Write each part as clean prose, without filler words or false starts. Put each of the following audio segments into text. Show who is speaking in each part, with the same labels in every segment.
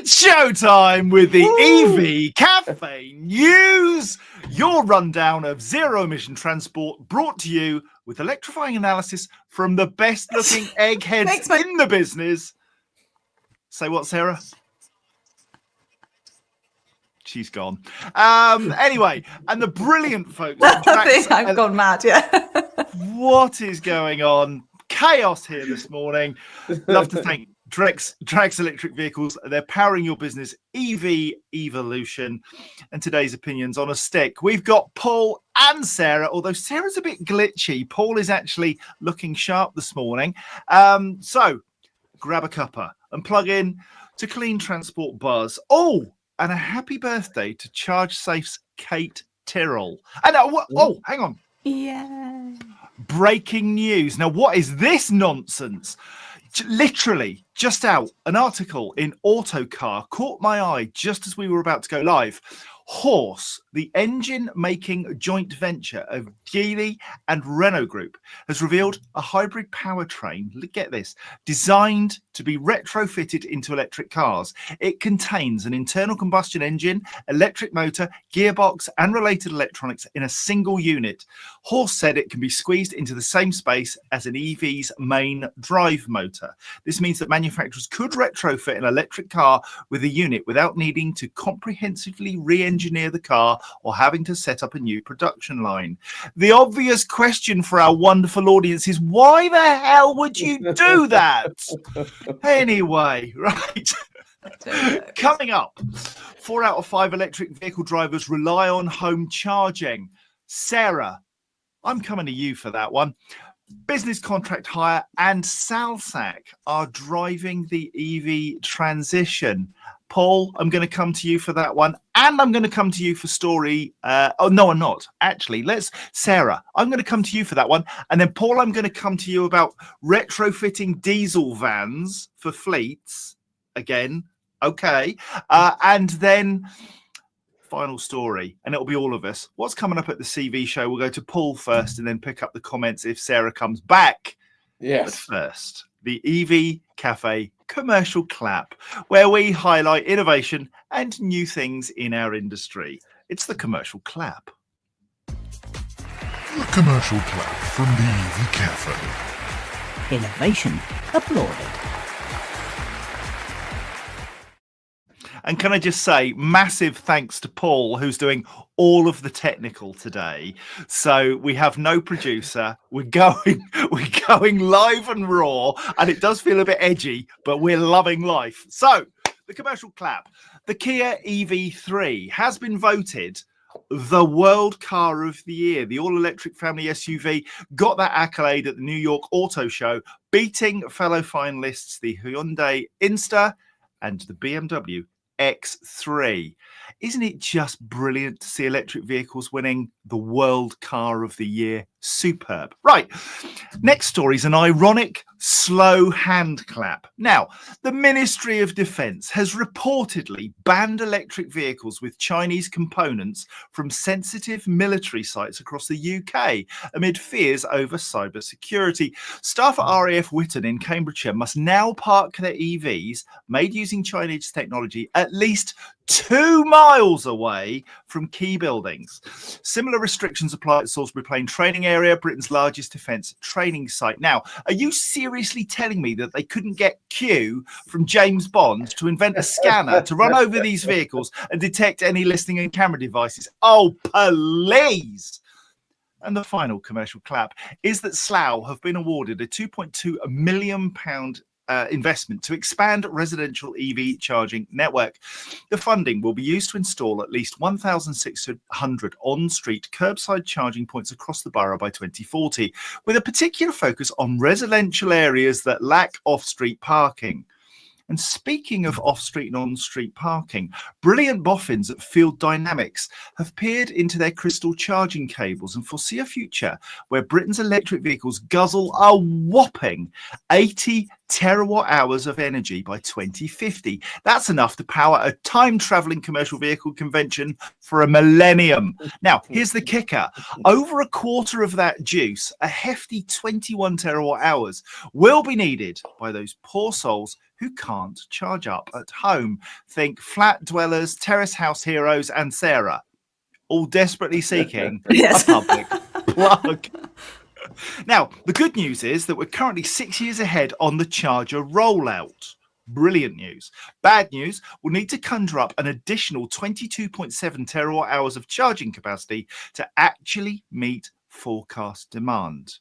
Speaker 1: It's showtime with the EV Café news. Your rundown of zero-emission transport brought to you with electrifying analysis from the best-looking eggheads in the business. Say what, Sarah? She's gone. Anyway, and the brilliant folks.
Speaker 2: I think I've gone mad, yeah.
Speaker 1: What is going on? Chaos here this morning. Love to thank Drax Electric Vehicles. They're powering your business EV evolution. And today's opinions on a stick. We've got Paul and Sarah, although Sarah's a bit glitchy. Paul is actually looking sharp this morning. So grab a cuppa and plug in to Clean Transport Buzz. Oh, and a happy birthday to Charge Safe's Kate Tyrrell. And hang on.
Speaker 2: Yeah.
Speaker 1: Breaking news. Now, what is this nonsense? Literally just out, an article in Autocar caught my eye just as we were about to go live. Horse, the engine-making joint venture of Geely and Renault Group, has revealed a hybrid powertrain, get this, designed to be retrofitted into electric cars. It contains an internal combustion engine, electric motor, gearbox, and related electronics in a single unit. Horse said it can be squeezed into the same space as an EV's main drive motor. This means that manufacturers could retrofit an electric car with a unit without needing to comprehensively re-engineer the car or having to set up a new production line. The obvious question for our wonderful audience is, why the hell would you do that? Anyway, right. Coming up, 4 out of 5 electric vehicle drivers rely on home charging. Sarah, I'm coming to you for that one. Business contract hire and Salsac are driving the EV transition. Paul, I'm going to come to you for that one. And I'm going to come to you for story. Oh, no, I'm not. Actually, Sarah, I'm going to come to you for that one. And then, Paul, I'm going to come to you about retrofitting diesel vans for fleets. Again, okay. And then final story, and it'll be all of us. What's coming up at the CV show? We'll go to Paul first and then pick up the comments if Sarah comes back.
Speaker 3: Yes.
Speaker 1: But first, the EV Café commercial clap, where we highlight innovation and new things in our industry. It's the commercial clap.
Speaker 4: The commercial clap from the EV Café.
Speaker 5: Innovation applauded.
Speaker 1: And can I just say, massive thanks to Paul, who's doing all of the technical today. So we have no producer. We're going live and raw, and it does feel a bit edgy, but we're loving life. So the commercial clap. The Kia EV3 has been voted the world car of the year. The all-electric family SUV got that accolade at the New York Auto Show, beating fellow finalists, the Hyundai Insta and the BMW X3. Isn't it just brilliant to see electric vehicles winning the world car of the year? Superb. Right, next story is an ironic slow hand clap. Now, the Ministry of Defence has reportedly banned electric vehicles with Chinese components from sensitive military sites across the UK amid fears over cybersecurity. Staff at RAF Witton in Cambridgeshire must now park their EVs made using Chinese technology at least 2 miles away from key buildings. Similar restrictions apply at Salisbury Plain Training Area, Britain's largest defence training site. Now, are you seriously telling me that they couldn't get Q from James Bond to invent a scanner to run over these vehicles and detect any listening and camera devices? Oh, please! And the final commercial clap is that Slough have been awarded a £2.2 million investment to expand residential EV charging network. The funding will be used to install at least 1,600 on-street curbside charging points across the borough by 2040, with a particular focus on residential areas that lack off-street parking. And speaking of off-street and on-street parking, brilliant boffins at Field Dynamics have peered into their crystal charging cables and foresee a future where Britain's electric vehicles guzzle a whopping 80 terawatt hours of energy by 2050. That's enough to power a time-traveling commercial vehicle convention for a millennium. Now, here's the kicker. Over a quarter of that juice, a hefty 21 terawatt hours, will be needed by those poor souls who can't charge up at home. Think flat dwellers, terrace house heroes, and Sarah, all desperately seeking
Speaker 2: Yes.
Speaker 1: a public plug. Now, the good news is that we're currently 6 years ahead on the charger rollout. Brilliant news. Bad news, we'll need to conjure up an additional 22.7 terawatt hours of charging capacity to actually meet forecast demand.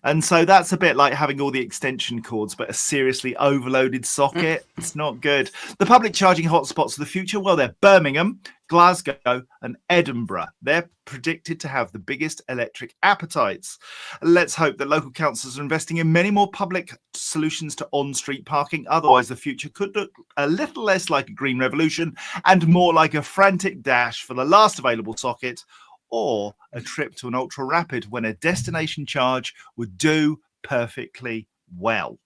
Speaker 1: And so that's a bit like having all the extension cords, but a seriously overloaded socket. It's not good. The public charging hotspots of the future, well, they're Birmingham, Glasgow, and Edinburgh. They're predicted to have the biggest electric appetites. Let's hope that local councils are investing in many more public solutions to on-street parking. Otherwise, the future could look a little less like a green revolution and more like a frantic dash for the last available socket, or a trip to an ultra rapid when a destination charge would do perfectly well.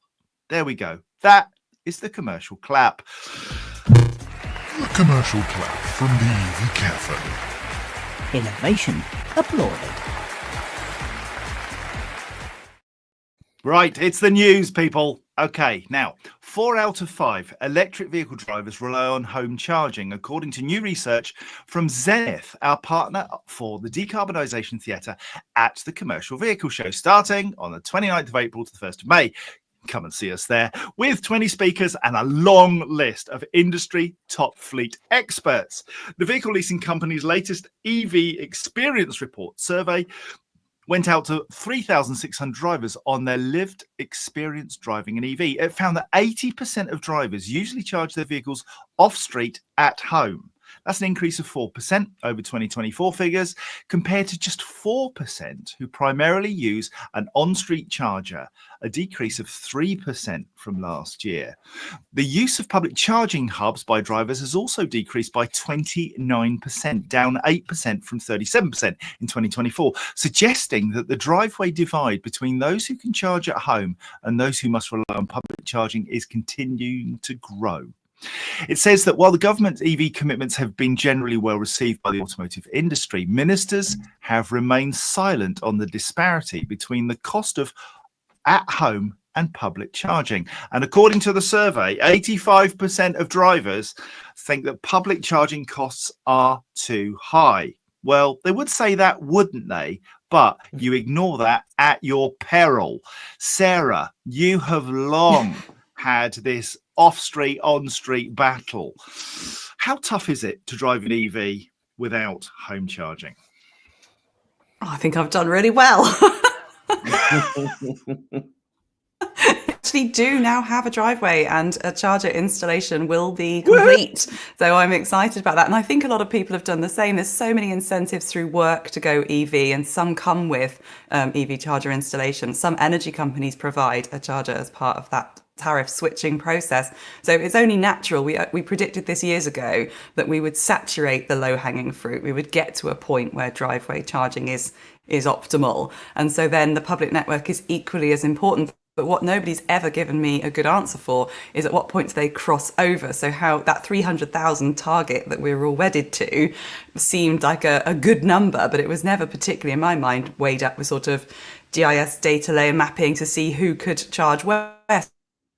Speaker 1: There we go. That is the commercial clap.
Speaker 4: The commercial clap from the EV Café.
Speaker 5: Innovation applauded.
Speaker 1: Right, it's the news, people. Okay, now, 4 out of 5 electric vehicle drivers rely on home charging, according to new research from Zenith, our partner for the Decarbonisation Theatre at the Commercial Vehicle Show, starting on the 29th of April to the 1st of May. Come and see us there with 20 speakers and a long list of industry top fleet experts. The vehicle leasing company's latest EV Experience Report survey went out to 3,600 drivers on their lived experience driving an EV. It found that 80% of drivers usually charge their vehicles off-street at home. That's an increase of 4% over 2024 figures, compared to just 4% who primarily use an on-street charger, a decrease of 3% from last year. The use of public charging hubs by drivers has also decreased by 29%, down 8% from 37% in 2024, suggesting that the driveway divide between those who can charge at home and those who must rely on public charging is continuing to grow. It says that while the government's EV commitments have been generally well received by the automotive industry, ministers have remained silent on the disparity between the cost of at-home and public charging. And according to the survey, 85% of drivers think that public charging costs are too high. Well, they would say that, wouldn't they? But you ignore that at your peril. Sarah, you have long had this off-street, on-street battle. How tough is it to drive an EV without home charging?
Speaker 2: Oh, I think I've done really well. Actually do now have a driveway and a charger installation will be complete. So I'm excited about that. And I think a lot of people have done the same. There's so many incentives through work to go EV, and some come with EV charger installation. Some energy companies provide a charger as part of that tariff switching process. So it's only natural. We predicted this years ago that we would saturate the low-hanging fruit. We would get to a point where driveway charging is optimal. And so then the public network is equally as important. But what nobody's ever given me a good answer for is at what point do they cross over? So how that 300,000 target that we were all wedded to seemed like a good number, but it was never particularly, in my mind, weighed up with sort of GIS data layer mapping to see who could charge where.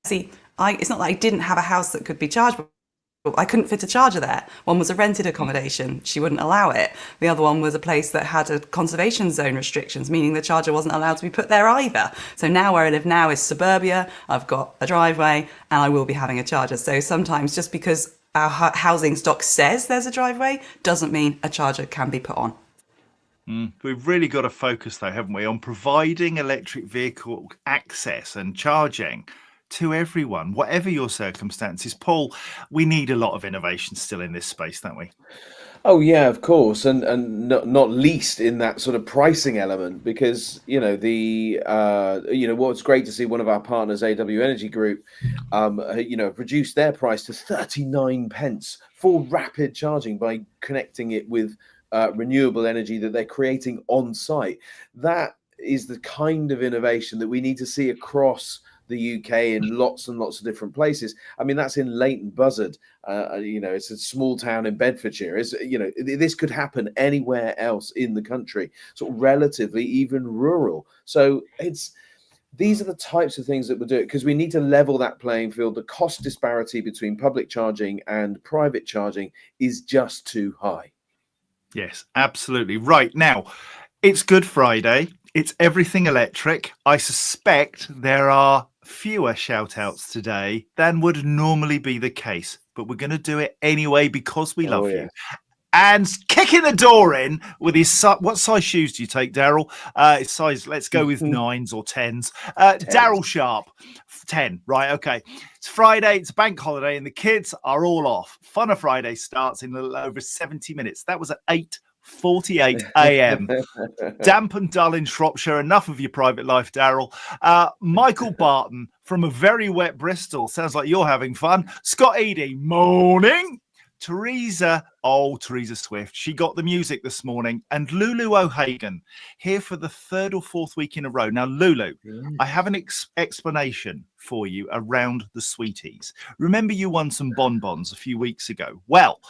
Speaker 2: See, it's not that I didn't have a house that could be charged. I couldn't fit a charger there. One was a rented accommodation. She wouldn't allow it. The other one was a place that had a conservation zone restrictions, meaning the charger wasn't allowed to be put there either. So now where I live now is suburbia. I've got a driveway and I will be having a charger. So sometimes just because our housing stock says there's a driveway doesn't mean a charger can be put on.
Speaker 1: We've really got to focus, though, haven't we, on providing electric vehicle access and charging to everyone, whatever your circumstances. Paul, we need a lot of innovation still in this space, don't we?
Speaker 3: Oh yeah, of course, and not least in that sort of pricing element, because what's great to see one of our partners, AW Energy Group, reduced their price to 39 pence for rapid charging by connecting it with renewable energy that they're creating on site. That is the kind of innovation that we need to see across the UK in lots and lots of different places. I mean, that's in Leighton Buzzard. It's a small town in Bedfordshire. This could happen anywhere else in the country, sort of relatively even rural. So these are the types of things that we'll do, because we need to level that playing field. The cost disparity between public charging and private charging is just too high.
Speaker 1: Yes, absolutely. Right, now, it's Good Friday. It's everything electric. I suspect there are fewer shout outs today than would normally be the case, but we're going to do it anyway because we love you. And kicking the door in with his what size shoes do you take, Daryl? His size, let's go with 9s or 10s. Daryl Sharp, 10. Right, okay. It's Friday, it's a bank holiday, and the kids are all off. Fun of Friday starts in a little over 70 minutes. That was at 8:48 a.m. Damp and dull in Shropshire. Enough of your private life, Daryl. Michael Barton from a very wet Bristol. Sounds like you're having fun. Scott Eady, morning. Teresa Swift, she got the music this morning, and Lulu O'Hagan here for the 3rd or 4th week in a row. Now, Lulu, I have an explanation for you around the sweeties. Remember you won some bonbons a few weeks ago? Well,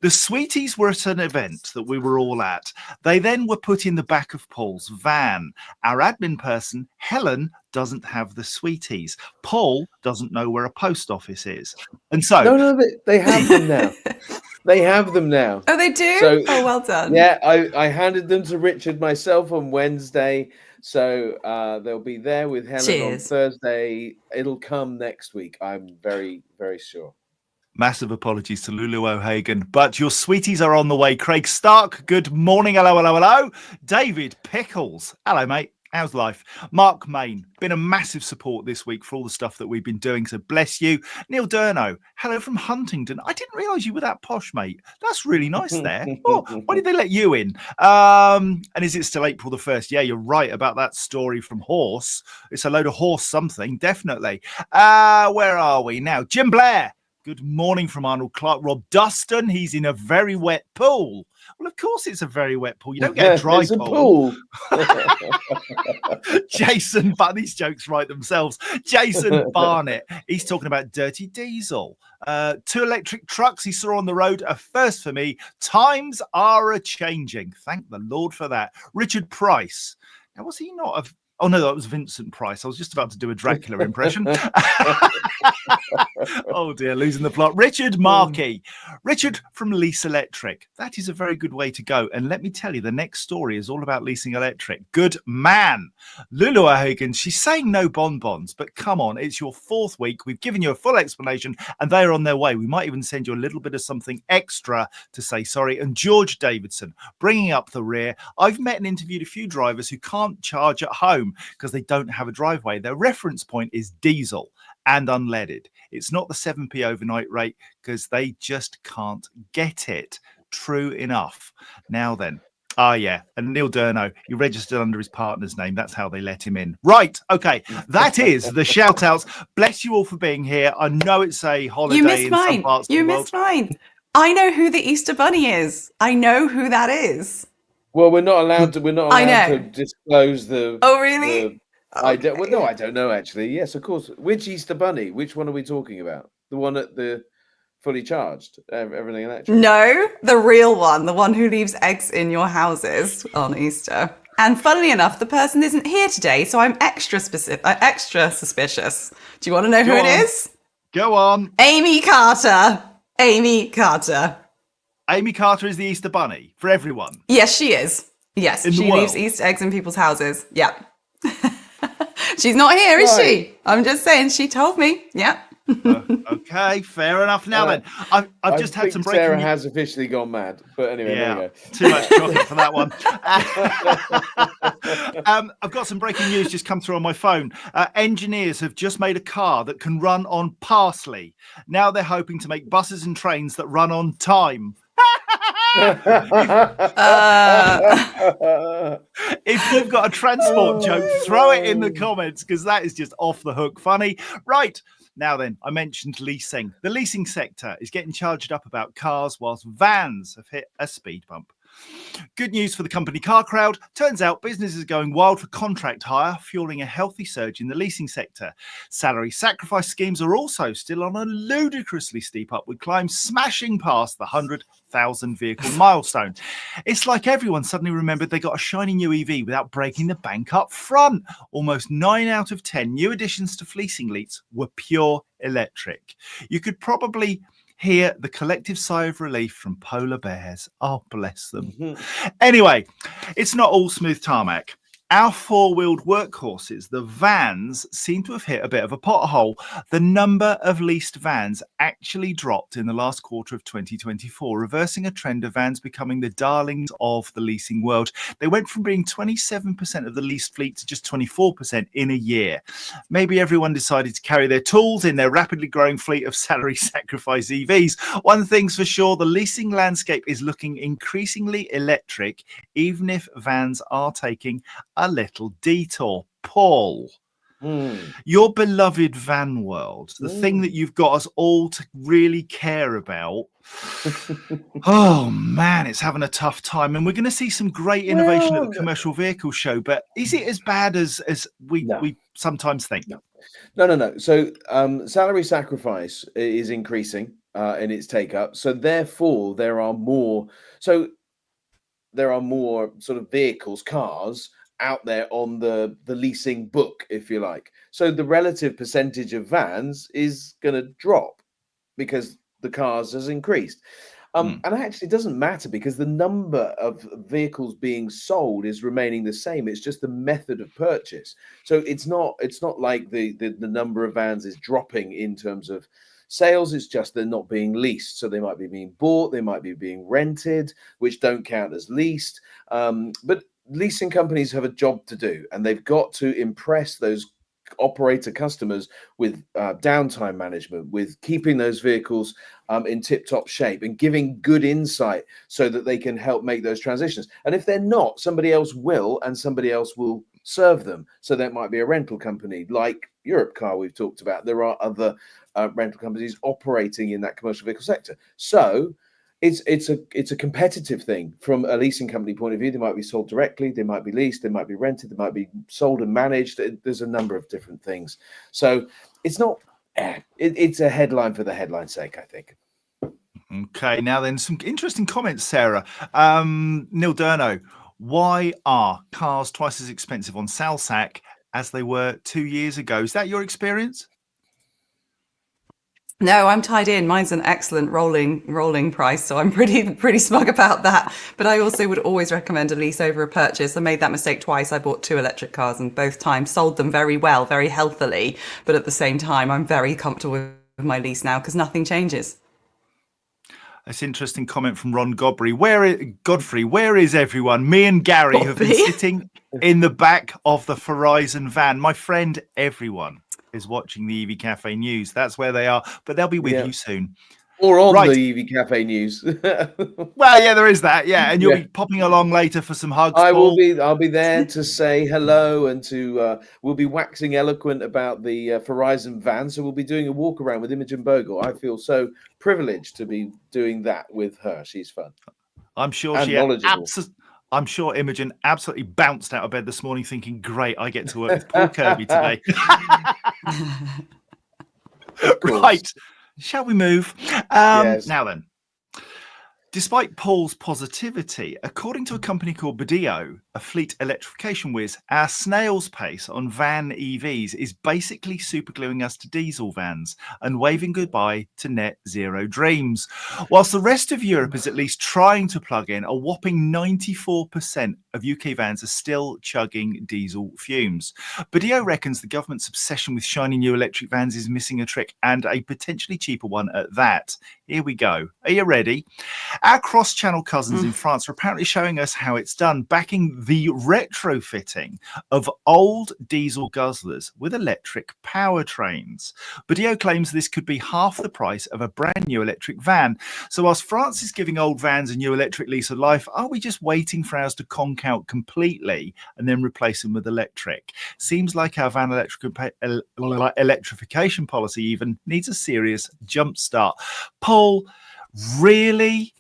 Speaker 1: the sweeties were at an event that we were all at. They then were put in the back of Paul's van. Our admin person, Helen, doesn't have the sweeties. Paul doesn't know where a post office is. And so...
Speaker 3: No, they have them now. They have them now.
Speaker 2: Oh, they do?
Speaker 3: So,
Speaker 2: well done.
Speaker 3: Yeah, I handed them to Richard myself on Wednesday. So they'll be there with Helen on Thursday. It'll come next week. I'm very, very sure.
Speaker 1: Massive apologies to Lulu O'Hagan, but your sweeties are on the way. Craig Stark, good morning. Hello. David Pickles, hello, mate. How's life? Mark Main, been a massive support this week for all the stuff that we've been doing, so bless you. Neil Durno, hello from Huntingdon. I didn't realise you were that posh, mate. That's really nice there. Oh, why did they let you in? And is it still April the 1st? Yeah, you're right about that story from Horse. It's a load of horse something, definitely. Where are we now? Jim Blair, good morning from Arnold Clark. Rob Dustin, he's in a very wet pool. Well, of course it's a very wet pool. You don't get a dry pool. Jason, but these jokes write themselves. Jason Barnett, he's talking about dirty diesel. 2 electric trucks he saw on the road, a first for me. Times are a-changing. Thank the Lord for that. Richard Price. Now, was he not a... Oh, no, that was Vincent Price. I was just about to do a Dracula impression. Oh, dear, losing the plot. Richard Markey. Richard from Lease Electric. That is a very good way to go. And let me tell you, the next story is all about leasing electric. Good man. Lulu O'Hagan, she's saying no bonbons, but come on, it's your 4th week. We've given you a full explanation, and they're on their way. We might even send you a little bit of something extra to say sorry. And George Davidson, bringing up the rear. I've met and interviewed a few drivers who can't charge at home because they don't have a driveway. Their reference point is diesel and unleaded. It's not the 7p overnight rate because they just can't get it. True enough. Now then. Yeah. And Neil Durno, he registered under his partner's name. That's how they let him in. Right. Okay. That is the shout outs. Bless you all for being here. I know it's a holiday.
Speaker 2: You missed
Speaker 1: in
Speaker 2: mine.
Speaker 1: Some parts of the world.
Speaker 2: Missed mine. I know who the Easter Bunny is. I know who that is.
Speaker 3: Well, we're not allowed to disclose the...
Speaker 2: Oh, really?
Speaker 3: Okay. I don't know, actually. Yes, of course. Which Easter Bunny? Which one are we talking about? The one at the fully charged, everything electric?
Speaker 2: No, the real one. The one who leaves eggs in your houses on Easter. And funnily enough, the person isn't here today, so I'm extra suspicious. Do you want to know who it is?
Speaker 1: Go on.
Speaker 2: Amy Carter. Amy Carter.
Speaker 1: Amy Carter is the Easter Bunny for everyone.
Speaker 2: Yes, she is. Yes, she leaves Easter eggs in people's houses. Yeah. She's not here, is she? I'm just saying, she told me. Yeah.
Speaker 1: Okay, fair enough. Now then, I've just had some breaking
Speaker 3: Sarah
Speaker 1: news.
Speaker 3: has officially gone mad, but anyway, there we go.
Speaker 1: Too much chocolate for that one. I've got some breaking news just come through on my phone. Engineers have just made a car that can run on parsley. Now they're hoping to make buses and trains that run on time. If you've got a transport joke, throw it in the comments because that is just off the hook funny. Right. Now then, I mentioned leasing. The leasing sector is getting charged up about cars whilst vans have hit a speed bump. Good news for the company car crowd. Turns out business is going wild for contract hire, fueling a healthy surge in the leasing sector. Salary sacrifice schemes are also still on a ludicrously steep upward climb, smashing past the 100,000 vehicle milestone. It's like everyone suddenly remembered they got a shiny new EV without breaking the bank up front. Almost 9 out of 10 new additions to fleecing leads were pure electric. You could probably hear the collective sigh of relief from polar bears. Oh, bless them. Anyway, it's not all smooth tarmac. Our four-wheeled workhorses, the vans, seem to have hit a bit of a pothole. The number of leased vans actually dropped in the last quarter of 2024, reversing a trend of vans becoming the darlings of the leasing world. They went from being 27% of the leased fleet to just 24% in a year. Maybe everyone decided to carry their tools in their rapidly growing fleet of salary sacrifice EVs. One thing's for sure, the leasing landscape is looking increasingly electric, even if vans are taking a little detour. Paul, your beloved van world, the thing that you've got us all to really care about. Oh man, it's having a tough time, and we're going to see some great innovation at the commercial vehicle show. But is it as bad as we sometimes think?
Speaker 3: No. So salary sacrifice is increasing in its take up. So therefore, there are more sort of vehicles, cars out there on the leasing book, if you like. So the relative percentage of vans is going to drop because the cars has increased. And it actually doesn't matter because the number of vehicles being sold is remaining the same. It's just the method of purchase. So it's not like the number of vans is dropping in terms of sales. It's just they're not being leased. So they might be being bought, they might be being rented, which don't count as leased. But leasing companies have a job to do, and they've got to impress those operator customers with downtime management, with keeping those vehicles in tip-top shape and giving good insight so that they can help make those transitions. And if they're not, somebody else will, and somebody else will serve them. So that might be a rental company like Europe Car we've talked about. There are other rental companies operating in that commercial vehicle sector. So it's a competitive thing from a leasing company point of view. They might be sold directly, they might be leased, they might be rented, they might be sold and managed. There's a number of different things. So it's not it's a headline for the headline's sake, I think.
Speaker 1: Okay, now then, some interesting comments, Sarah. Neil Durno, why are cars twice as expensive on Salsac as they were 2 years ago? Is that your experience?
Speaker 2: No, I'm tied in. Mine's an excellent rolling price, so I'm pretty smug about that. But I also would always recommend a lease over a purchase. I made that mistake twice. I bought 2 electric cars, and both times sold them very well, very healthily. But at the same time, I'm very comfortable with my lease now because nothing changes.
Speaker 1: That's an interesting comment from Ron Godfrey. Where is everyone? Me and Gary have been sitting in the back of the Verizon van. My friend, everyone is watching the EV Café news. That's where they are, but they'll be with you soon.
Speaker 3: Or on the EV Café news.
Speaker 1: Well, yeah, there is that. Yeah, and you'll be popping along later for some hugs.
Speaker 3: I'll be there to say hello and to we'll be waxing eloquent about the Verizon van. So we'll be doing a walk around with Imogen Bogle. I feel so privileged to be doing that with her. She's fun.
Speaker 1: I'm sure I'm sure Imogen absolutely bounced out of bed this morning thinking, great, I get to work with Paul Kirby today. Right. Shall we move?
Speaker 3: Yes.
Speaker 1: Now then, despite Paul's positivity, according to a company called Badeo, a fleet electrification whiz, our snail's pace on van EVs is basically supergluing us to diesel vans and waving goodbye to net zero dreams. Whilst the rest of Europe is at least trying to plug in, a whopping 94% of UK vans are still chugging diesel fumes. Badeo reckons the government's obsession with shiny new electric vans is missing a trick, and a potentially cheaper one at that. Here we go. Are you ready? Our cross-channel cousins in France are apparently showing us how it's done, backing the retrofitting of old diesel guzzlers with electric powertrains. Badeo claims this could be half the price of a brand new electric van. So whilst France is giving old vans a new electric lease of life, are we just waiting for ours to conk out completely and then replace them with electric? Seems like our van electrification policy even needs a serious jump start. Paul, really?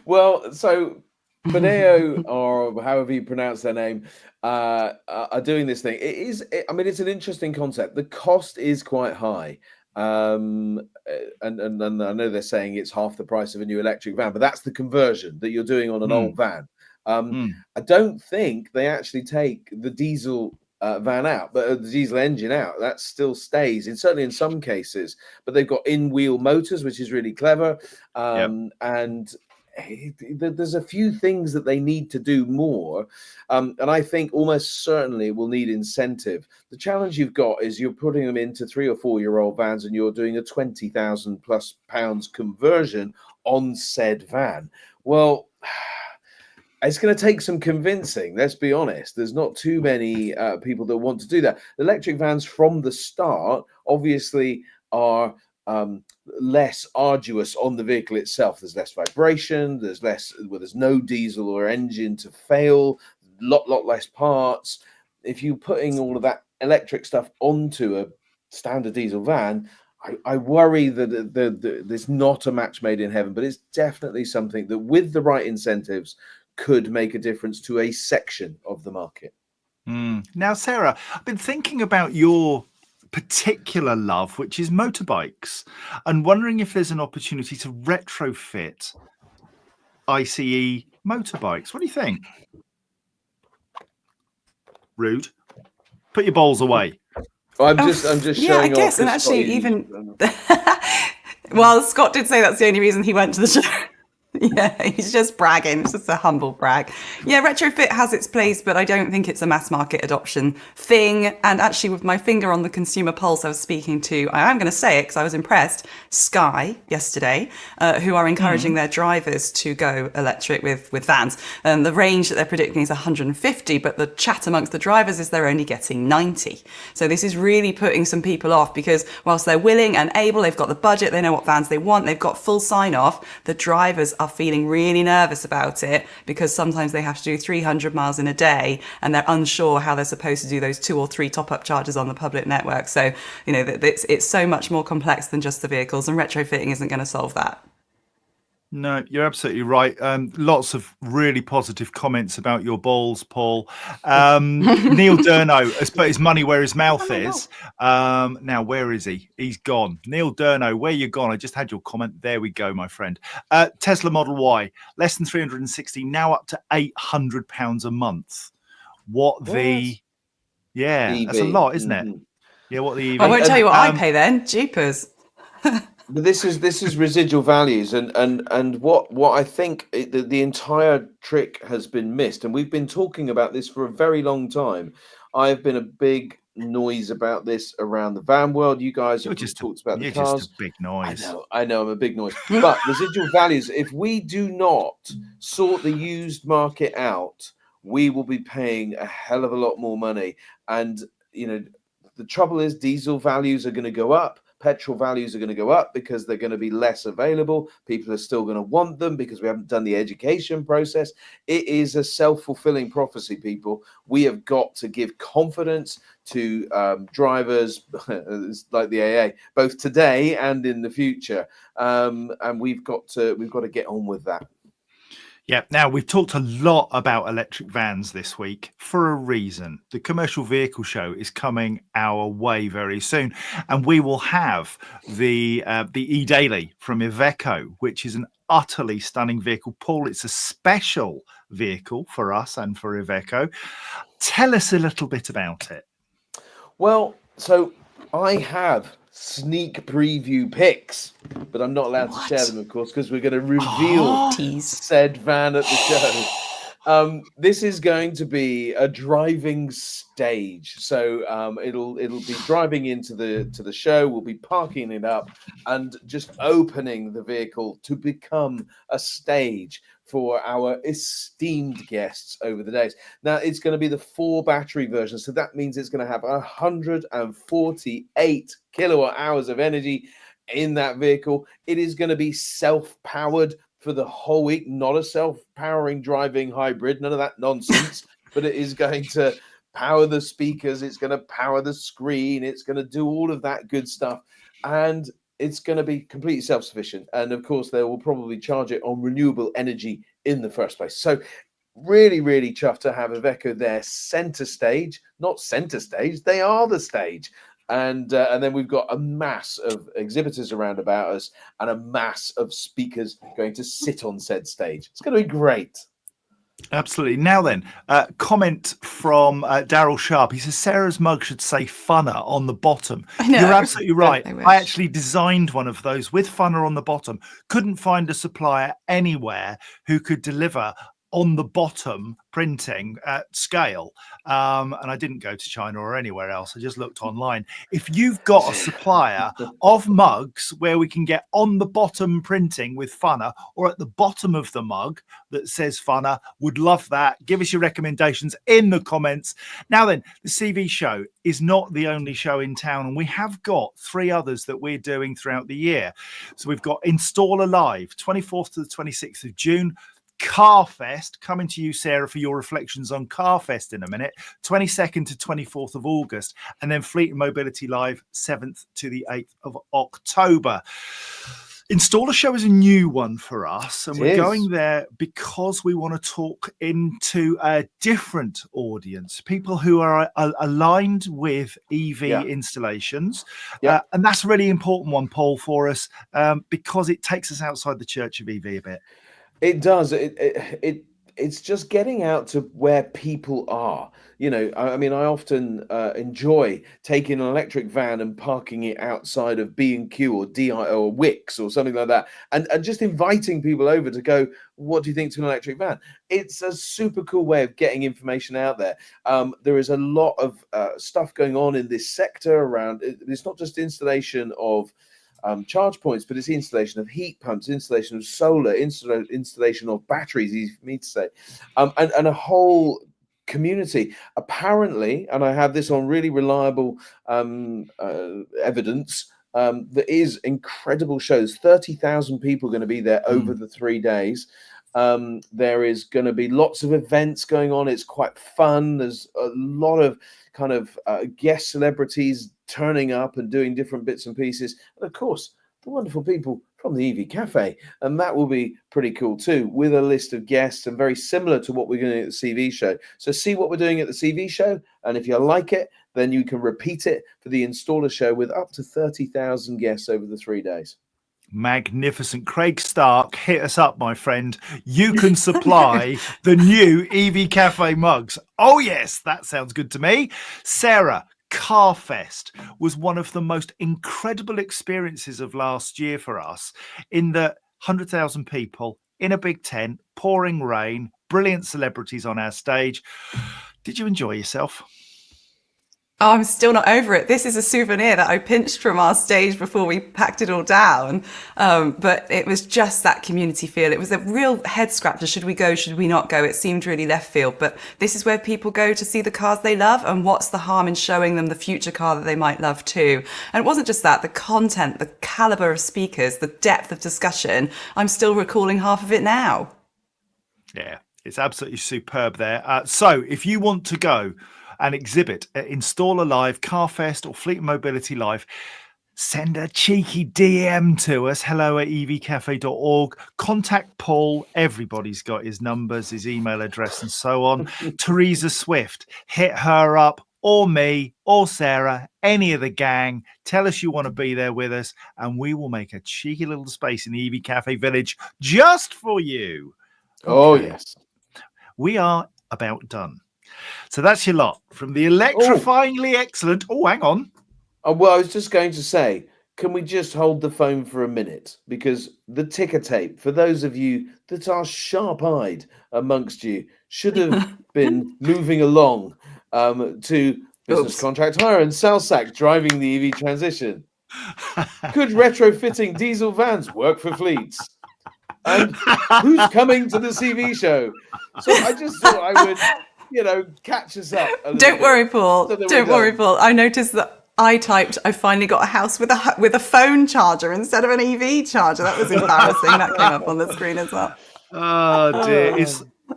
Speaker 3: Well, so Beneo, or however you pronounce their name, are doing this thing. I mean, it's an interesting concept. The cost is quite high. And I know they're saying it's half the price of a new electric van, but that's the conversion that you're doing on an
Speaker 1: Hmm.
Speaker 3: old van.
Speaker 1: Hmm.
Speaker 3: I don't think they actually take the diesel van out, but the diesel engine out. That still stays, certainly in some cases. But they've got in-wheel motors, which is really clever.
Speaker 1: Yep.
Speaker 3: And there's a few things that they need to do more, and I think almost certainly will need incentive. The challenge you've got is you're putting them into 3 or 4 year old vans, and you're doing a £20,000+ conversion on said van. Well, it's going to take some convincing. Let's be honest. There's not too many people that want to do that. Electric vans from the start obviously are less arduous on the vehicle itself. There's less vibration. There's no diesel or engine to fail. Lot less parts. If you're putting all of that electric stuff onto a standard diesel van, I worry that there's not a match made in heaven, but it's definitely something that, with the right incentives, could make a difference to a section of the market.
Speaker 1: Now, Sarah, I've been thinking about your particular love, which is motorbikes, and wondering if there's an opportunity to retrofit ICE motorbikes. What do you think? Rude. Put your bowls away.
Speaker 3: I'm just
Speaker 2: yeah, I
Speaker 3: showing
Speaker 2: guess,
Speaker 3: off.
Speaker 2: and actually, even well, Scott did say that's the only reason he went to the show. Yeah, he's just bragging. It's just a humble brag. Yeah, retrofit has its place, but I don't think it's a mass market adoption thing. And actually, with my finger on the consumer pulse, I was speaking to, I am going to say it because I was impressed, Sky yesterday, who are encouraging their drivers to go electric with vans. And the range that they're predicting is 150, but the chat amongst the drivers is they're only getting 90. So this is really putting some people off, because whilst they're willing and able, they've got the budget, they know what vans they want, they've got full sign off, the drivers are feeling really nervous about it, because sometimes they have to do 300 miles in a day and they're unsure how they're supposed to do those 2 or 3 top-up charges on the public network. So, you know, it's so much more complex than just the vehicles, and retrofitting isn't going to solve that.
Speaker 1: No, you're absolutely right. Lots of really positive comments about your bowls, Paul. Neil Durno has put his money where his mouth is. Now, where is he? He's gone. Neil Durno, where you gone? I just had your comment. There we go, my friend. Tesla Model Y, less than 360, now up to £800 a month. Yeah,
Speaker 3: EV.
Speaker 1: that's a lot, isn't it? Yeah, what the EV.
Speaker 2: I won't tell you what I pay then. Jeepers.
Speaker 3: But this is residual values, and what I think the entire trick has been missed, and we've been talking about this for a very long time. I've been a big noise about this around the van world. You guys have just talked about the cars.
Speaker 1: Just a big noise.
Speaker 3: I know, I'm a big noise. But residual values, if we do not sort the used market out, we will be paying a hell of a lot more money. And you know, the trouble is, diesel values are going to go up. Petrol values are going to go up because they're going to be less available. People are still going to want them because we haven't done the education process. It is a self-fulfilling prophecy, people. We have got to give confidence to drivers like the AA, both today and in the future. And we've got to get on with that.
Speaker 1: Yeah, now we've talked a lot about electric vans this week for a reason. The Commercial Vehicle Show is coming our way very soon, and we will have the e-Daily from Iveco, which is an utterly stunning vehicle. Paul, it's a special vehicle for us and for Iveco. Tell us a little bit about it.
Speaker 3: Well, so I have sneak preview pics, but I'm not allowed to share them, of course, because we're going to reveal said van at the show. This is going to be a driving stage, so it'll be driving into the show. We'll be parking it up and just opening the vehicle to become a stage for our esteemed guests over the days. Now, it's going to be the 4 battery version, so that means it's going to have 148 kilowatt hours of energy in that vehicle. It is going to be self-powered for the whole week, not a self-powering driving hybrid, none of that nonsense, but it is going to power the speakers, it's going to power the screen, it's going to do all of that good stuff. And it's going to be completely self-sufficient, and of course they will probably charge it on renewable energy in the first place. So really, really chuffed to have Iveco there, center stage, not center stage, they are the stage. And then we've got a mass of exhibitors around about us and a mass of speakers going to sit on said stage. It's going to be great.
Speaker 1: Absolutely. Now then, comment from Daryl Sharp. He says Sarah's mug should say funner on the bottom.
Speaker 2: I know.
Speaker 1: You're absolutely right.
Speaker 2: I wish.
Speaker 1: I actually designed one of those with funner on the bottom. Couldn't find a supplier anywhere who could deliver on the bottom printing at scale. And I didn't go to China or anywhere else. I just looked online. If you've got a supplier of mugs where we can get on the bottom printing with funner, or at the bottom of the mug that says funner, would love that. Give us your recommendations in the comments. Now then, the CV show is not the only show in town, and we have got 3 others that we're doing throughout the year. So we've got Installer Live, 24th to the 26th of June. Carfest, coming to you, Sarah, for your reflections on Carfest in a minute, 22nd to 24th of August, and then Fleet and Mobility Live, 7th to the 8th of October. Installer Show is a new one for us, and we're going there because we want to talk into a different audience, people who are aligned with EV installations. And that's a really important one, Paul, for us, because it takes us outside the church of EV a bit.
Speaker 3: It does. It's just getting out to where people are. You know, I mean, I often enjoy taking an electric van and parking it outside of B&Q or DI or Wix or something like that, and just inviting people over to go, what do you think to an electric van? It's a super cool way of getting information out there. There is a lot of stuff going on in this sector around. It's not just installation of charge points, but it's installation of heat pumps, installation of solar, installation of batteries, easy for me to say, and a whole community apparently, and I have this on really reliable evidence, there is incredible shows. 30,000 people going to be there over the 3 days. There is going to be lots of events going on. It's quite fun. There's a lot of kind of guest celebrities turning up and doing different bits and pieces. And of course, the wonderful people from the EV Café. And that will be pretty cool too, with a list of guests and very similar to what we're going to do at the CV show. So see what we're doing at the CV show. And if you like it, then you can repeat it for the installer show with up to 30,000 guests over the 3 days.
Speaker 1: Magnificent. Craig Stark, hit us up, my friend. You can supply the new EV Cafe mugs. Oh, yes, that sounds good to me. Sarah, Carfest was one of the most incredible experiences of last year for us, in that 100,000 people in a big tent, pouring rain, brilliant celebrities on our stage. Did you enjoy yourself?
Speaker 2: Oh, I'm still not over it. This is a souvenir that I pinched from our stage before we packed it all down. But it was just that community feel. It was a real head scratcher. Should we go? Should we not go? It seemed really left field. But this is where people go to see the cars they love. And what's the harm in showing them the future car that they might love too? And it wasn't just that. The content, the caliber of speakers, the depth of discussion. I'm still recalling half of it now.
Speaker 1: Yeah, it's absolutely superb there. So if you want to go and exhibit at Installer Live, Carfest or Fleet and Mobility Live, send a cheeky DM to us, hello@evcafe.org. Contact Paul. Everybody's got his numbers, his email address and so on. Teresa Swift, hit her up, or me, or Sarah, any of the gang. Tell us you want to be there with us, and we will make a cheeky little space in the EV Cafe Village just for you. Okay.
Speaker 3: Oh, yes.
Speaker 1: We are about done. So that's your lot from the electrifyingly excellent. Oh, hang on.
Speaker 3: Well, I was just going to say, can we just hold the phone for a minute? Because the ticker tape, for those of you that are sharp-eyed amongst you, should have been moving along to business contract hire and Salsac driving the EV transition. Could retrofitting diesel vans work for fleets? And who's coming to the CV show? So I just thought I would, catch us up.
Speaker 2: Don't worry, Paul. Don't worry, Paul. I noticed that I finally got a house with a phone charger instead of an EV charger. That was embarrassing. That came up on the screen as well.
Speaker 1: Oh dear.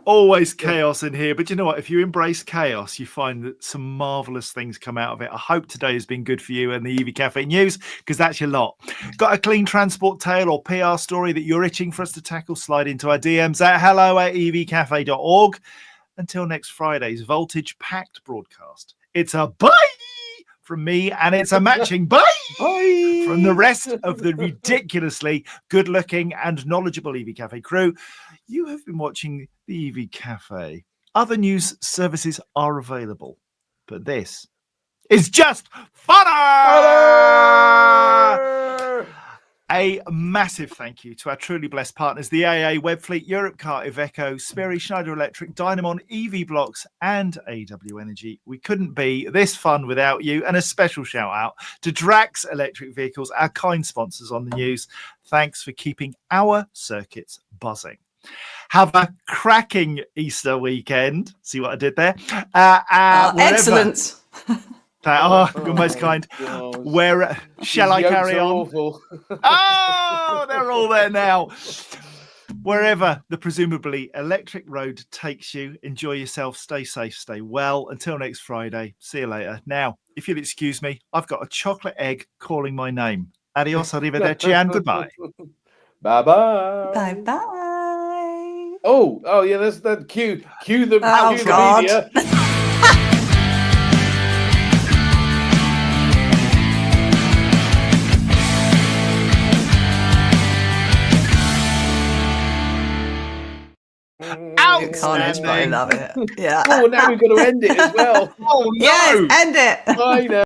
Speaker 1: Always chaos in here, but you know what? If you embrace chaos, you find that some marvelous things come out of it. I hope today has been good for you and the EV Cafe news, because that's your lot. Got a clean transport tale or PR story that you're itching for us to tackle? Slide into our DMs at hello@evcafe.org. Until next Friday's voltage packed broadcast, it's a bye from me, and it's a matching bye from the rest of the ridiculously good looking and knowledgeable EV Cafe crew. You have been watching the EV Cafe. Other news services are available, but this is just funner! A massive thank you to our truly blessed partners, the AA, Webfleet, Europcar, Iveco, Sperry, Schneider Electric, Dynamon, EV Blocks, and AW Energy. We couldn't be this fun without you. And a special shout out to Drax Electric Vehicles, our kind sponsors on the news. Thanks for keeping our circuits buzzing. Have a cracking Easter weekend. See what I did there?
Speaker 2: Excellent.
Speaker 1: You're most kind.
Speaker 3: Gosh.
Speaker 1: Where shall I
Speaker 3: These
Speaker 1: carry
Speaker 3: yolks are
Speaker 1: on?
Speaker 3: awful.
Speaker 1: Oh, they're all there now. Wherever the presumably electric road takes you, enjoy yourself, stay safe, stay well. Until next Friday, see you later. Now, if you'll excuse me, I've got a chocolate egg calling my name. Adios, arrivederci, and goodbye.
Speaker 3: Bye-bye.
Speaker 2: Bye-bye.
Speaker 3: Oh, yeah, that's that cue the
Speaker 2: Oh,
Speaker 3: cue the
Speaker 2: God.
Speaker 3: media.
Speaker 2: Carnage, but I love it. Yeah.
Speaker 3: Oh, now we've got to end it as well.
Speaker 1: Oh, no.
Speaker 2: Yes, end it.
Speaker 3: I know.